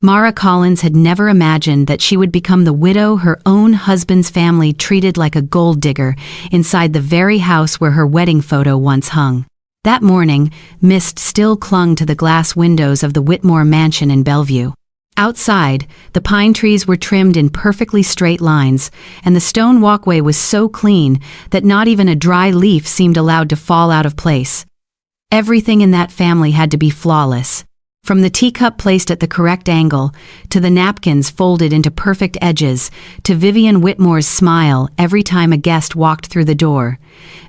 Mara Collins had never imagined that she would become the widow her own husband's family treated like a gold digger inside the very house where her wedding photo once hung. That morning, mist still clung to the glass windows of the Whitmore mansion in Bellevue. Outside, the pine trees were trimmed in perfectly straight lines, and the stone walkway was so clean that not even a dry leaf seemed allowed to fall out of place. Everything in that family had to be flawless. From the teacup placed at the correct angle, to the napkins folded into perfect edges, to Vivian Whitmore's smile every time a guest walked through the door.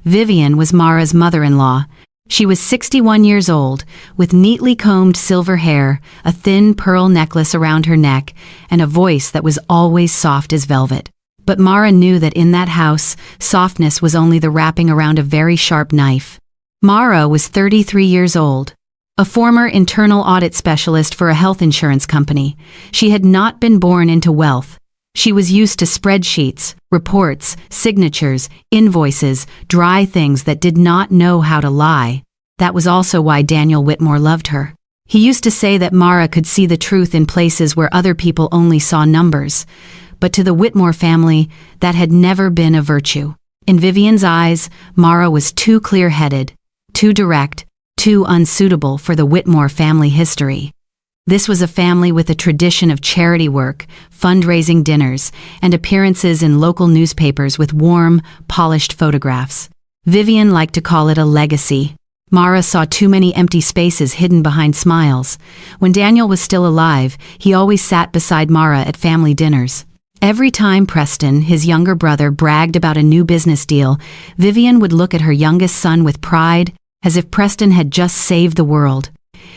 Vivian was Mara's mother-in-law. She was 61 years old, with neatly combed silver hair, a thin pearl necklace around her neck, and a voice that was always soft as velvet. But Mara knew that in that house, softness was only the wrapping around a very sharp knife. Mara was 33 years old. A former internal audit specialist for a health insurance company, she had not been born into wealth. She was used to spreadsheets, reports, signatures, invoices, dry things that did not know how to lie. That was also why Daniel Whitmore loved her. He used to say that Mara could see the truth in places where other people only saw numbers. But to the Whitmore family, that had never been a virtue. In Vivian's eyes, Mara was too clear-headed, too direct, too unsuitable for the Whitmore family history. This was a family with a tradition of charity work, fundraising dinners, and appearances in local newspapers with warm, polished photographs. Vivian liked to call it a legacy. Mara saw too many empty spaces hidden behind smiles. When Daniel was still alive, he always sat beside Mara at family dinners. Every time Preston, his younger brother, bragged about a new business deal, Vivian would look at her youngest son with pride, as if Preston had just saved the world.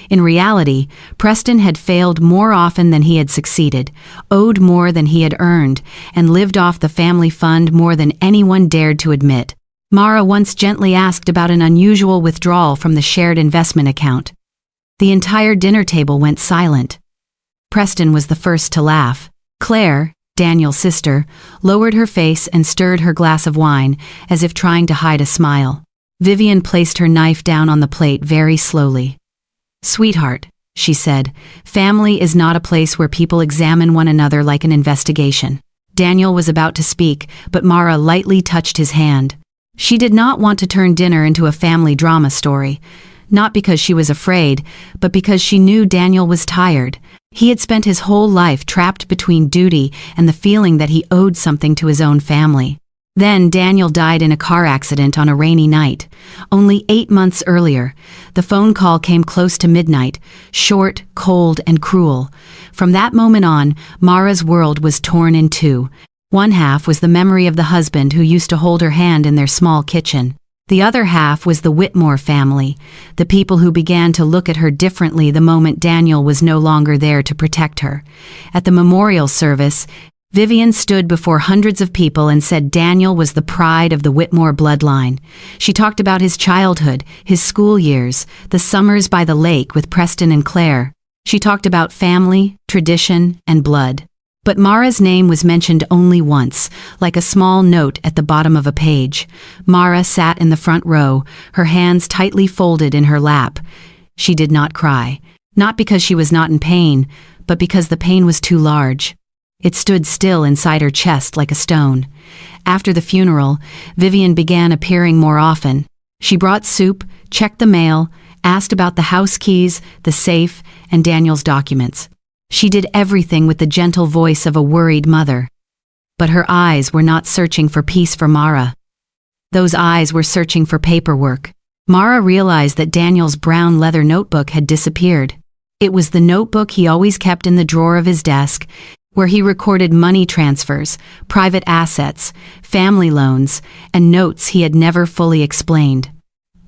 In reality, Preston had failed more often than he had succeeded, owed more than he had earned, and lived off the family fund more than anyone dared to admit. Mara once gently asked about an unusual withdrawal from the shared investment account. The entire dinner table went silent. Preston was the first to laugh. Claire, Daniel's sister, lowered her face and stirred her glass of wine, as if trying to hide a smile. Vivian placed her knife down on the plate very slowly. "Sweetheart," she said, "family is not a place where people examine one another like an investigation." Daniel was about to speak, but Mara lightly touched his hand. She did not want to turn dinner into a family drama story, not because she was afraid, but because she knew Daniel was tired. He had spent his whole life trapped between duty and the feeling that he owed something to his own family. Then Daniel died in a car accident on a rainy night. Only 8 months earlier, the phone call came close to midnight, short, cold, and cruel. From that moment on, Mara's world was torn in two. One half was the memory of the husband who used to hold her hand in their small kitchen. The other half was the Whitmore family, the people who began to look at her differently the moment Daniel was no longer there to protect her. At the memorial service, Vivian stood before hundreds of people and said Daniel was the pride of the Whitmore bloodline. She talked about his childhood, his school years, the summers by the lake with Preston and Claire. She talked about family, tradition, and blood. But Mara's name was mentioned only once, like a small note at the bottom of a page. Mara sat in the front row, her hands tightly folded in her lap. She did not cry, not because she was not in pain, but because the pain was too large. It stood still inside her chest like a stone. After the funeral, Vivian began appearing more often. She brought soup, checked the mail, asked about the house keys, the safe, and Daniel's documents. She did everything with the gentle voice of a worried mother. But her eyes were not searching for peace for Mara. Those eyes were searching for paperwork. Mara realized that Daniel's brown leather notebook had disappeared. It was the notebook he always kept in the drawer of his desk, where he recorded money transfers, private assets, family loans, and notes he had never fully explained.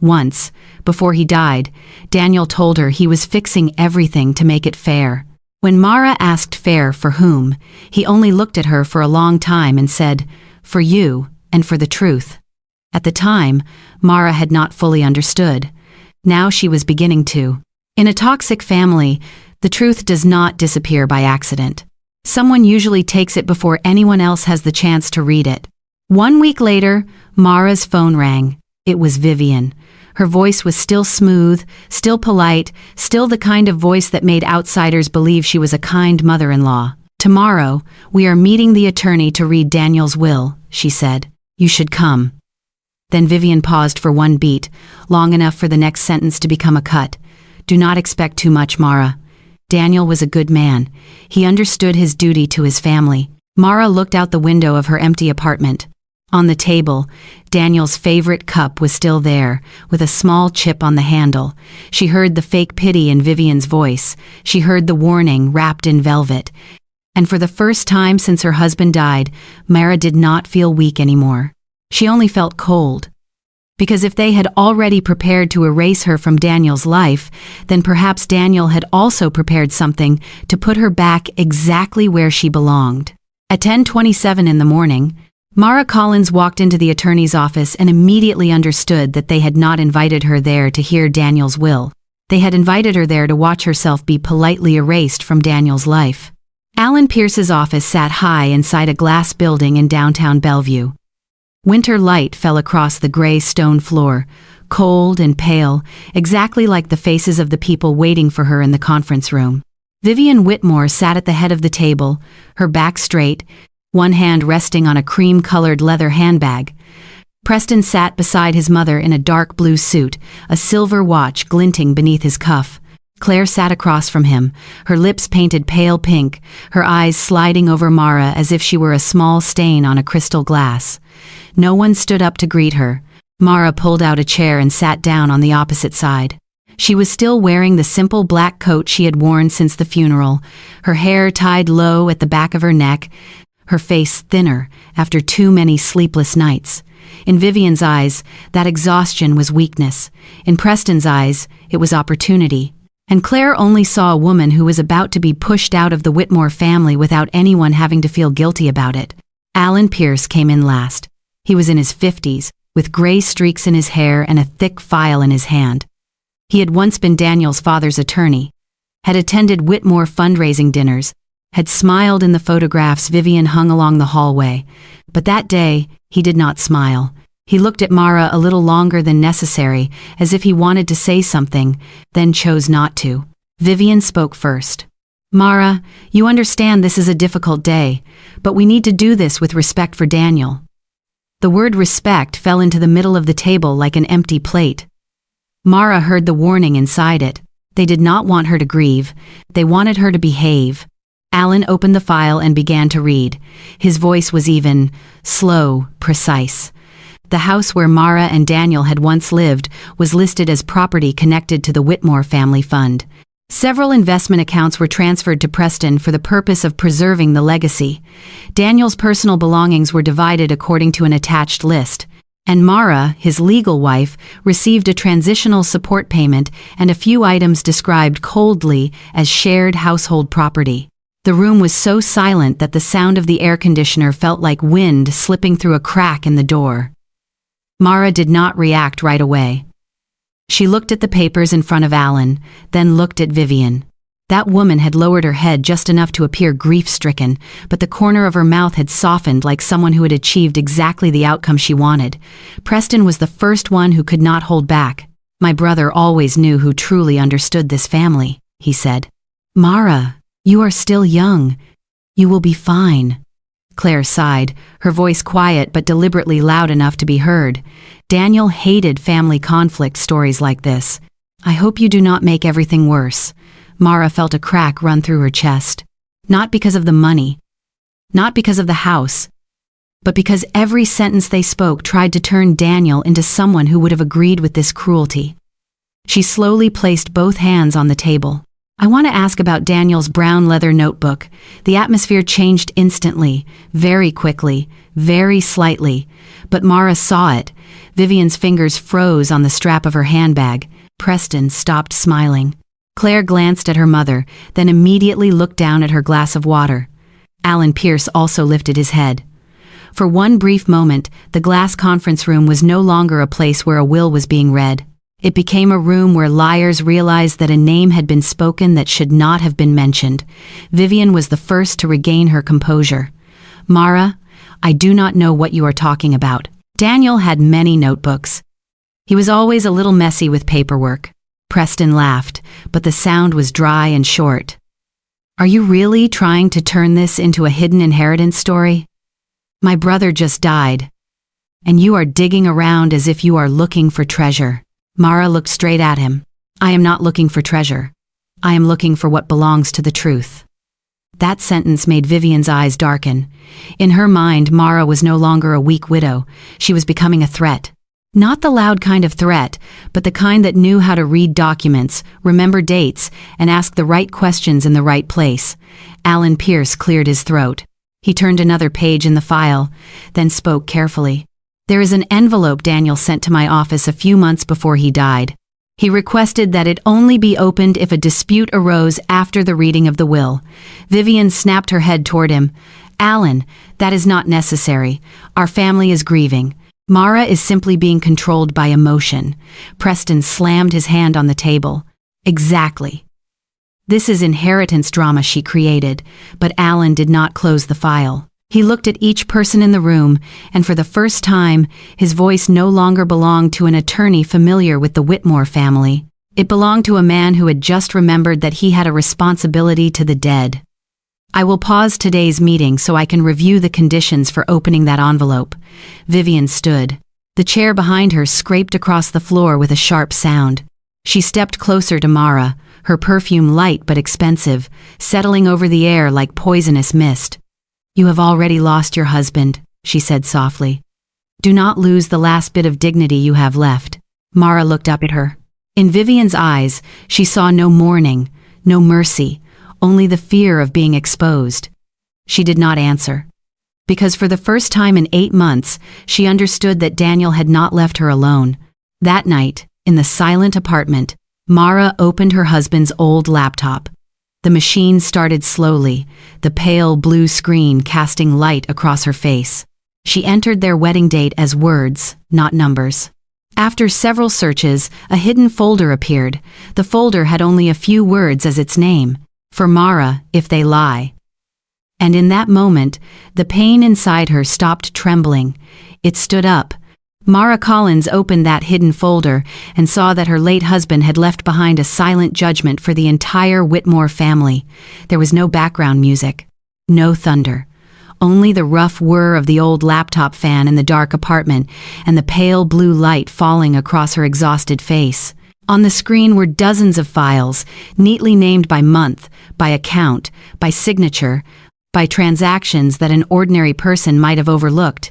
Once, before he died, Daniel told her he was fixing everything to make it fair. When Mara asked fair for whom, he only looked at her for a long time and said, "For you and for the truth." At the time, Mara had not fully understood. Now she was beginning to. In a toxic family, the truth does not disappear by accident. Someone usually takes it before anyone else has the chance to read it. 1 week later, Mara's phone rang. It was Vivian. Her voice was still smooth, still polite, still the kind of voice that made outsiders believe she was a kind mother-in-law. "Tomorrow, we are meeting the attorney to read Daniel's will," she said. "You should come." Then Vivian paused for one beat, long enough for the next sentence to become a cut. "Do not expect too much, Mara. Daniel was a good man. He understood his duty to his family." Mara looked out the window of her empty apartment. On the table, Daniel's favorite cup was still there, with a small chip on the handle. She heard the fake pity in Vivian's voice. She heard the warning wrapped in velvet. And for the first time since her husband died, Mara did not feel weak anymore. She only felt cold. Because if they had already prepared to erase her from Daniel's life, then perhaps Daniel had also prepared something to put her back exactly where she belonged. At 10:27 in the morning, Mara Collins walked into the attorney's office and immediately understood that they had not invited her there to hear Daniel's will. They had invited her there to watch herself be politely erased from Daniel's life. Alan Pierce's office sat high inside a glass building in downtown Bellevue. Winter light fell across the gray stone floor, cold and pale, exactly like the faces of the people waiting for her in the conference room. Vivian Whitmore sat at the head of the table, her back straight, one hand resting on a cream-colored leather handbag. Preston sat beside his mother in a dark blue suit, a silver watch glinting beneath his cuff. Claire sat across from him, her lips painted pale pink, her eyes sliding over Mara as if she were a small stain on a crystal glass. No one stood up to greet her. Mara pulled out a chair and sat down on the opposite side. She was still wearing the simple black coat she had worn since the funeral, her hair tied low at the back of her neck, her face thinner after too many sleepless nights. In Vivian's eyes, that exhaustion was weakness. In Preston's eyes, it was opportunity. And Claire only saw a woman who was about to be pushed out of the Whitmore family without anyone having to feel guilty about it. Alan Pierce came in last. He was in his 50s, with gray streaks in his hair and a thick file in his hand. He had once been Daniel's father's attorney, had attended Whitmore fundraising dinners, had smiled in the photographs Vivian hung along the hallway. But that day, he did not smile. He looked at Mara a little longer than necessary, as if he wanted to say something, then chose not to. Vivian spoke first. "Mara, you understand this is a difficult day, but we need to do this with respect for Daniel." The word respect fell into the middle of the table like an empty plate. Mara heard the warning inside it. They did not want her to grieve. They wanted her to behave. Alan opened the file and began to read. His voice was even, slow, precise. The house where Mara and Daniel had once lived was listed as property connected to the Whitmore family fund. Several investment accounts were transferred to Preston for the purpose of preserving the legacy. Daniel's personal belongings were divided according to an attached list, and Mara, his legal wife, received a transitional support payment and a few items described coldly as shared household property. The room was so silent that the sound of the air conditioner felt like wind slipping through a crack in the door. Mara did not react right away. She looked at the papers in front of Alan, then looked at Vivian. That woman had lowered her head just enough to appear grief-stricken, but the corner of her mouth had softened like someone who had achieved exactly the outcome she wanted. Preston was the first one who could not hold back. "My brother always knew who truly understood this family," he said. "Mara, you are still young. You will be fine." Claire sighed, her voice quiet but deliberately loud enough to be heard. Daniel hated family conflict stories like this. "I hope you do not make everything worse." Mara felt a crack run through her chest. Not because of the money, not because of the house, but because every sentence they spoke tried to turn Daniel into someone who would have agreed with this cruelty. She slowly placed both hands on the table. "I want to ask about Daniel's brown leather notebook." The atmosphere changed instantly, very quickly, very slightly, but Mara saw it. Vivian's fingers froze on the strap of her handbag. Preston stopped smiling. Claire glanced at her mother, then immediately looked down at her glass of water. Alan Pierce also lifted his head. For one brief moment, the glass conference room was no longer a place where a will was being read. It became a room where liars realized that a name had been spoken that should not have been mentioned. Vivian was the first to regain her composure. "Mara, I do not know what you are talking about. Daniel had many notebooks. He was always a little messy with paperwork. Preston laughed, but the sound was dry and short. Are you really trying to turn this into a hidden inheritance story? My brother just died, and you are digging around as if you are looking for treasure. Mara looked straight at him. I am not looking for treasure. I am looking for what belongs to the truth. That sentence made Vivian's eyes darken. In her mind, Mara was no longer a weak widow. She was becoming a threat. Not the loud kind of threat, but the kind that knew how to read documents, remember dates, and ask the right questions in the right place. Alan Pierce cleared his throat. He turned another page in the file, then spoke carefully. There is an envelope Daniel sent to my office a few months before he died. He requested that it only be opened if a dispute arose after the reading of the will. Vivian snapped her head toward him. Alan, that is not necessary. Our family is grieving. Mara is simply being controlled by emotion. Preston slammed his hand on the table. Exactly. This is inheritance drama she created, but Alan did not close the file. He looked at each person in the room, and for the first time, his voice no longer belonged to an attorney familiar with the Whitmore family. It belonged to a man who had just remembered that he had a responsibility to the dead. I will pause today's meeting so I can review the conditions for opening that envelope. Vivian stood. The chair behind her scraped across the floor with a sharp sound. She stepped closer to Mara, her perfume light but expensive, settling over the air like poisonous mist. You have already lost your husband, she said softly. Do not lose the last bit of dignity you have left. Mara looked up at her. In Vivian's eyes, she saw no mourning, no mercy, only the fear of being exposed. She did not answer. Because for the first time in 8 months, she understood that Daniel had not left her alone. That night, in the silent apartment, Mara opened her husband's old laptop. The machine started slowly, the pale blue screen casting light across her face. She entered their wedding date as words, not numbers. After several searches, a hidden folder appeared. The folder had only a few words as its name. For Mara, if they lie. And in that moment, the pain inside her stopped trembling. It stood up. Mara Collins opened that hidden folder and saw that her late husband had left behind a silent judgment for the entire Whitmore family. There was no background music, no thunder, only the rough whir of the old laptop fan in the dark apartment and the pale blue light falling across her exhausted face. On the screen were dozens of files, neatly named by month, by account, by signature, by transactions that an ordinary person might have overlooked.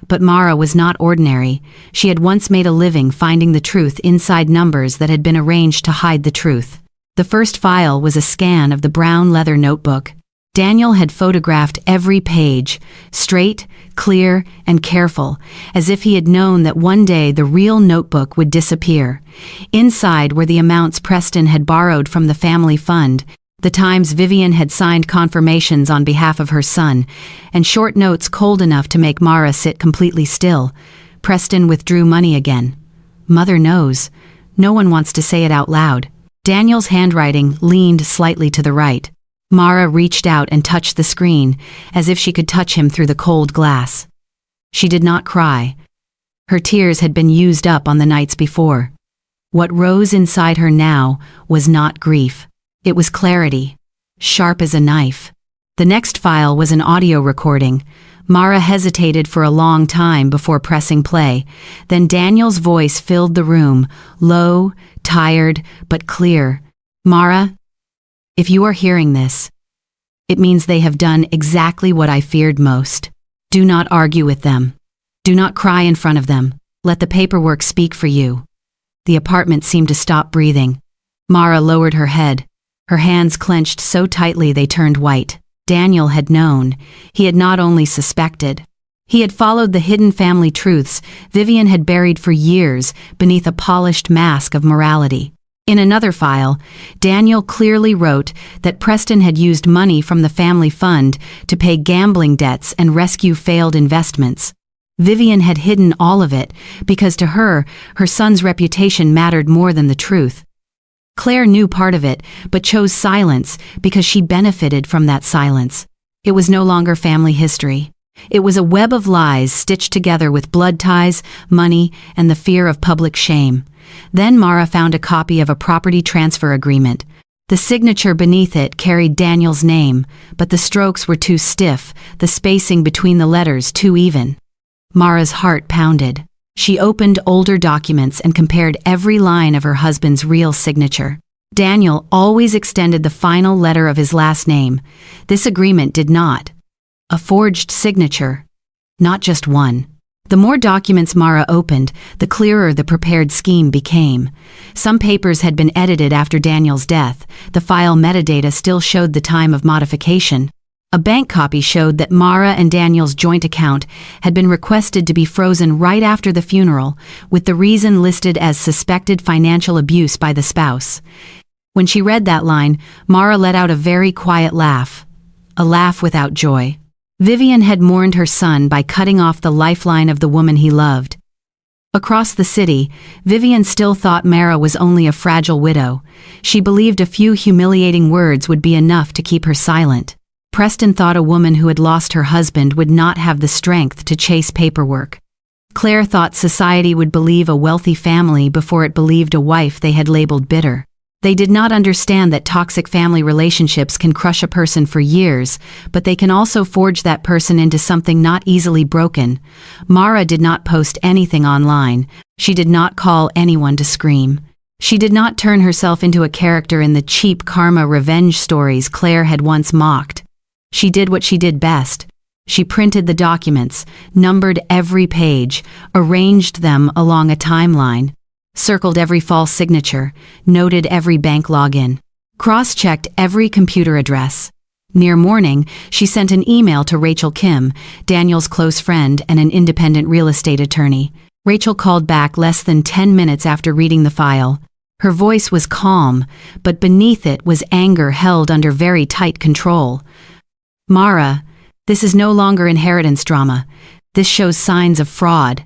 But Mara was not ordinary. She had once made a living finding the truth inside numbers that had been arranged to hide the truth. The first file was a scan of the brown leather notebook. Daniel had photographed every page, straight, clear, and careful, as if he had known that one day the real notebook would disappear. Inside were the amounts Preston had borrowed from the family fund, the times Vivian had signed confirmations on behalf of her son, and short notes cold enough to make Mara sit completely still. Preston withdrew money again. Mother knows. No one wants to say it out loud. Daniel's handwriting leaned slightly to the right. Mara reached out and touched the screen, as if she could touch him through the cold glass. She did not cry. Her tears had been used up on the nights before. What rose inside her now was not grief. It was clarity, sharp as a knife. The next file was an audio recording. Mara hesitated for a long time before pressing play. Then Daniel's voice filled the room, low, tired, but clear. Mara, if you are hearing this, it means they have done exactly what I feared most. Do not argue with them. Do not cry in front of them. Let the paperwork speak for you. The apartment seemed to stop breathing. Mara lowered her head. Her hands clenched so tightly they turned white. Daniel had known. He had not only suspected. He had followed the hidden family truths Vivian had buried for years beneath a polished mask of morality. In another file, Daniel clearly wrote that Preston had used money from the family fund to pay gambling debts and rescue failed investments. Vivian had hidden all of it because to her, her son's reputation mattered more than the truth. Claire knew part of it, but chose silence because she benefited from that silence. It was no longer family history. It was a web of lies stitched together with blood ties, money, and the fear of public shame. Then Mara found a copy of a property transfer agreement. The signature beneath it carried Daniel's name, but the strokes were too stiff, the spacing between the letters too even. Mara's heart pounded. She opened older documents and compared every line of her husband's real signature. Daniel always extended the final letter of his last name. This agreement did not. A forged signature. Not just one. The more documents Mara opened, the clearer the prepared scheme became. Some papers had been edited after Daniel's death. The file metadata still showed the time of modification. A bank copy showed that Mara and Daniel's joint account had been requested to be frozen right after the funeral, with the reason listed as suspected financial abuse by the spouse. When she read that line, Mara let out a very quiet laugh. A laugh without joy. Vivian had mourned her son by cutting off the lifeline of the woman he loved. Across the city, Vivian still thought Mara was only a fragile widow. She believed a few humiliating words would be enough to keep her silent. Preston thought a woman who had lost her husband would not have the strength to chase paperwork. Claire thought society would believe a wealthy family before it believed a wife they had labeled bitter. They did not understand that toxic family relationships can crush a person for years, but they can also forge that person into something not easily broken. Mara did not post anything online. She did not call anyone to scream. She did not turn herself into a character in the cheap karma revenge stories Claire had once mocked. She did what she did best. She printed the documents, numbered every page, arranged them along a timeline, circled every false signature, noted every bank login, cross-checked every computer address. Near morning, she sent an email to Rachel Kim, Daniel's close friend and an independent real estate attorney. Rachel called back less than 10 minutes after reading the file. Her voice was calm, but beneath it was anger held under very tight control. Mara, this is no longer inheritance drama. This shows signs of fraud.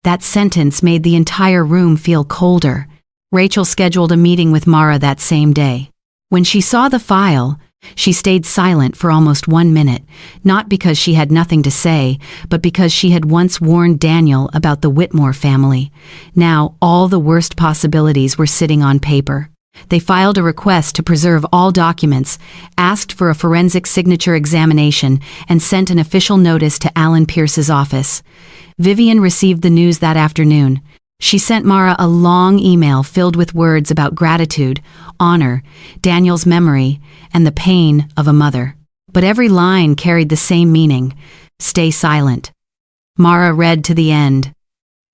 That sentence made the entire room feel colder. Rachel scheduled a meeting with Mara that same day. When she saw the file, she stayed silent for almost 1 minute, not because she had nothing to say, but because she had once warned Daniel about the Whitmore family. Now, all the worst possibilities were sitting on paper. They filed a request to preserve all documents, asked for a forensic signature examination, and sent an official notice to Alan Pierce's office. Vivian received the news that afternoon. She sent Mara a long email filled with words about gratitude, honor, Daniel's memory, and the pain of a mother. But every line carried the same meaning: stay silent. Mara read to the end,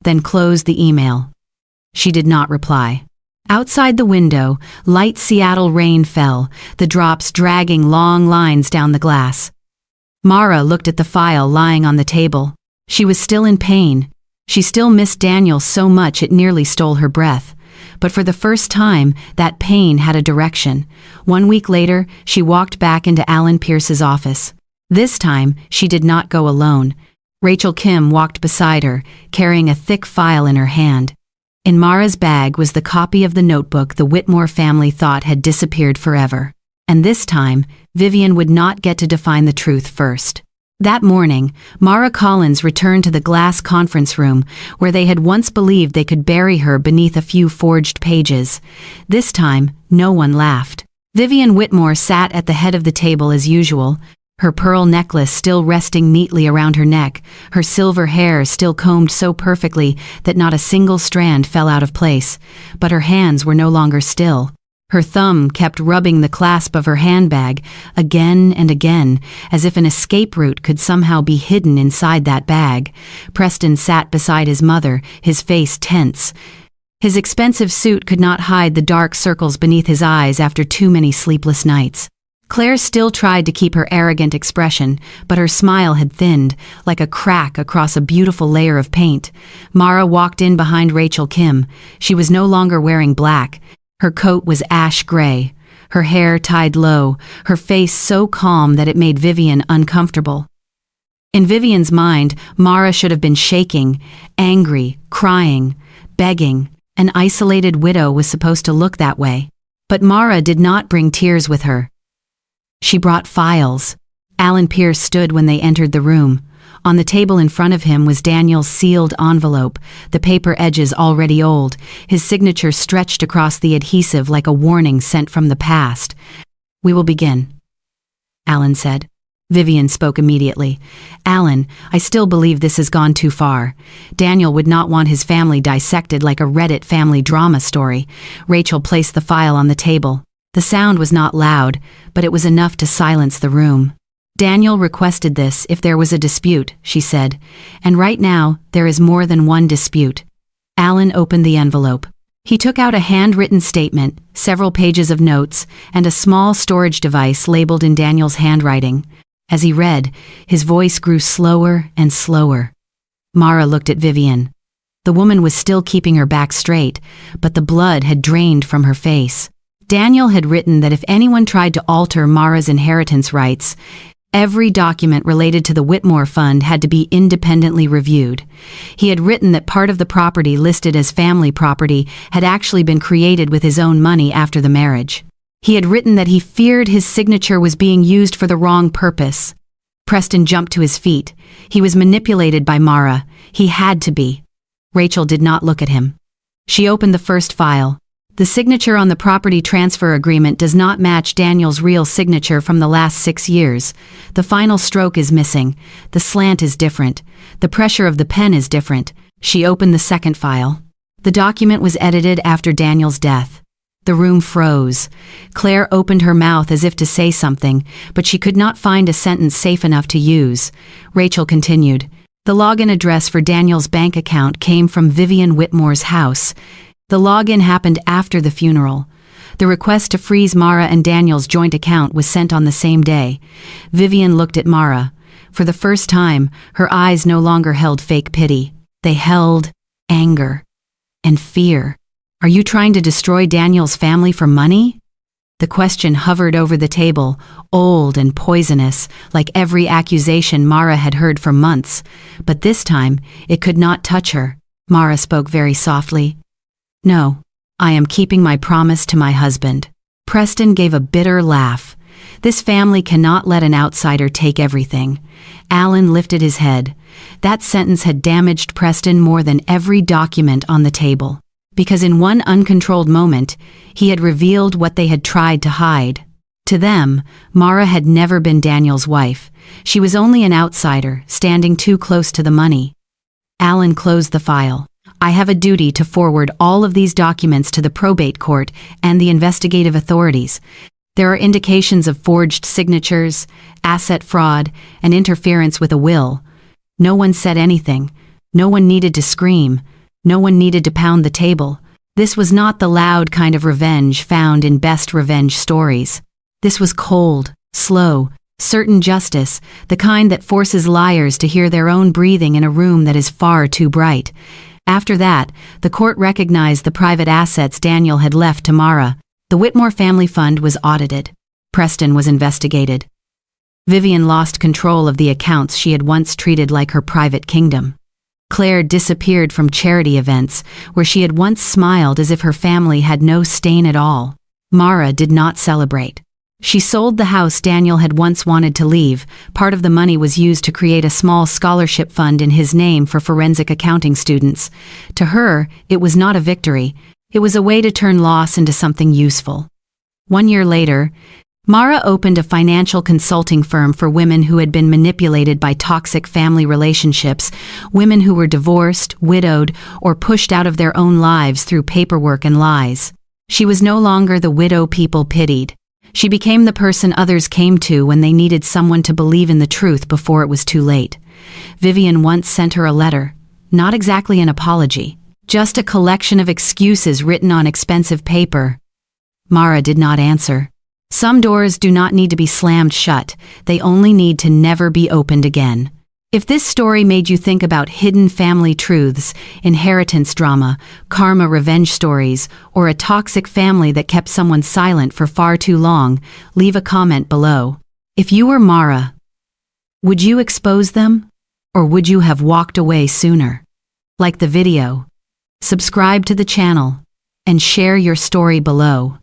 then closed the email. She did not reply. Outside the window, light Seattle rain fell, the drops dragging long lines down the glass. Mara looked at the file lying on the table. She was still in pain. She still missed Daniel so much it nearly stole her breath. But for the first time, that pain had a direction. 1 week later, she walked back into Alan Pierce's office. This time, she did not go alone. Rachel Kim walked beside her, carrying a thick file in her hand. In Mara's bag was the copy of the notebook the Whitmore family thought had disappeared forever. And this time, Vivian would not get to define the truth first. That morning, Mara Collins returned to the glass conference room where they had once believed they could bury her beneath a few forged pages. This time, no one laughed. Vivian Whitmore sat at the head of the table as usual, her pearl necklace still resting neatly around her neck, her silver hair still combed so perfectly that not a single strand fell out of place, but her hands were no longer still. Her thumb kept rubbing the clasp of her handbag again and again, as if an escape route could somehow be hidden inside that bag. Preston sat beside his mother, his face tense. His expensive suit could not hide the dark circles beneath his eyes after too many sleepless nights. Claire still tried to keep her arrogant expression, but her smile had thinned, like a crack across a beautiful layer of paint. Mara walked in behind Rachel Kim. She was no longer wearing black. Her coat was ash gray, her hair tied low, her face so calm that it made Vivian uncomfortable. In Vivian's mind, Mara should have been shaking, angry, crying, begging. An isolated widow was supposed to look that way. But Mara did not bring tears with her. She brought files. Alan Pierce stood when they entered the room. On the table in front of him was Daniel's sealed envelope, the paper edges already old, his signature stretched across the adhesive like a warning sent from the past. "We will begin," Alan said. Vivian spoke immediately. "Alan, I still believe this has gone too far. Daniel would not want his family dissected like a Reddit family drama story." Rachel placed the file on the table. The sound was not loud, but it was enough to silence the room. "Daniel requested this if there was a dispute," she said. "And right now, there is more than one dispute." Alan opened the envelope. He took out a handwritten statement, several pages of notes, and a small storage device labeled in Daniel's handwriting. As he read, his voice grew slower and slower. Mara looked at Vivian. The woman was still keeping her back straight, but the blood had drained from her face. Daniel had written that if anyone tried to alter Mara's inheritance rights, every document related to the Whitmore fund had to be independently reviewed. He had written that part of the property listed as family property had actually been created with his own money after the marriage. He had written that he feared his signature was being used for the wrong purpose. Preston jumped to his feet. He was manipulated by Mara. He had to be. Rachel did not look at him. She opened the first file. The signature on the property transfer agreement does not match Daniel's real signature from the last 6 years. The final stroke is missing. The slant is different. The pressure of the pen is different. She opened the second file. The document was edited after Daniel's death. The room froze. Claire opened her mouth as if to say something, but she could not find a sentence safe enough to use. Rachel continued. The login address for Daniel's bank account came from Vivian Whitmore's house. The login happened after the funeral. The request to freeze Mara and Daniel's joint account was sent on the same day. Vivian looked at Mara. For the first time, her eyes no longer held fake pity. They held anger and fear. "Are you trying to destroy Daniel's family for money?" The question hovered over the table, old and poisonous, like every accusation Mara had heard for months. But this time, it could not touch her. Mara spoke very softly. "No, I am keeping my promise to my husband." Preston gave a bitter laugh. This family cannot let an outsider take everything. Alan lifted his head. That sentence had damaged Preston more than every document on the table. Because in one uncontrolled moment, he had revealed what they had tried to hide. To them, Mara had never been Daniel's wife. She was only an outsider, standing too close to the money. Alan closed the file. "I have a duty to forward all of these documents to the probate court and the investigative authorities. There are indications of forged signatures, asset fraud, and interference with a will. No one said anything. No one needed to scream. No one needed to pound the table. This was not the loud kind of revenge found in best revenge stories. This was cold, slow, certain justice, the kind that forces liars to hear their own breathing in a room that is far too bright. After that, the court recognized the private assets Daniel had left to Mara. The Whitmore family fund was audited. Preston was investigated. Vivian lost control of the accounts she had once treated like her private kingdom. Claire disappeared from charity events, where she had once smiled as if her family had no stain at all. Mara did not celebrate. She sold the house Daniel had once wanted to leave. Part of the money was used to create a small scholarship fund in his name for forensic accounting students. To her, it was not a victory. It was a way to turn loss into something useful. 1 year later, Mara opened a financial consulting firm for women who had been manipulated by toxic family relationships, women who were divorced, widowed, or pushed out of their own lives through paperwork and lies. She was no longer the widow people pitied. She became the person others came to when they needed someone to believe in the truth before it was too late. Vivian once sent her a letter, not exactly an apology, just a collection of excuses written on expensive paper. Mara did not answer. Some doors do not need to be slammed shut, they only need to never be opened again. If this story made you think about hidden family truths, inheritance drama, karma revenge stories, or a toxic family that kept someone silent for far too long, leave a comment below. If you were Mara, would you expose them? Or would you have walked away sooner? Like the video, subscribe to the channel, and share your story below.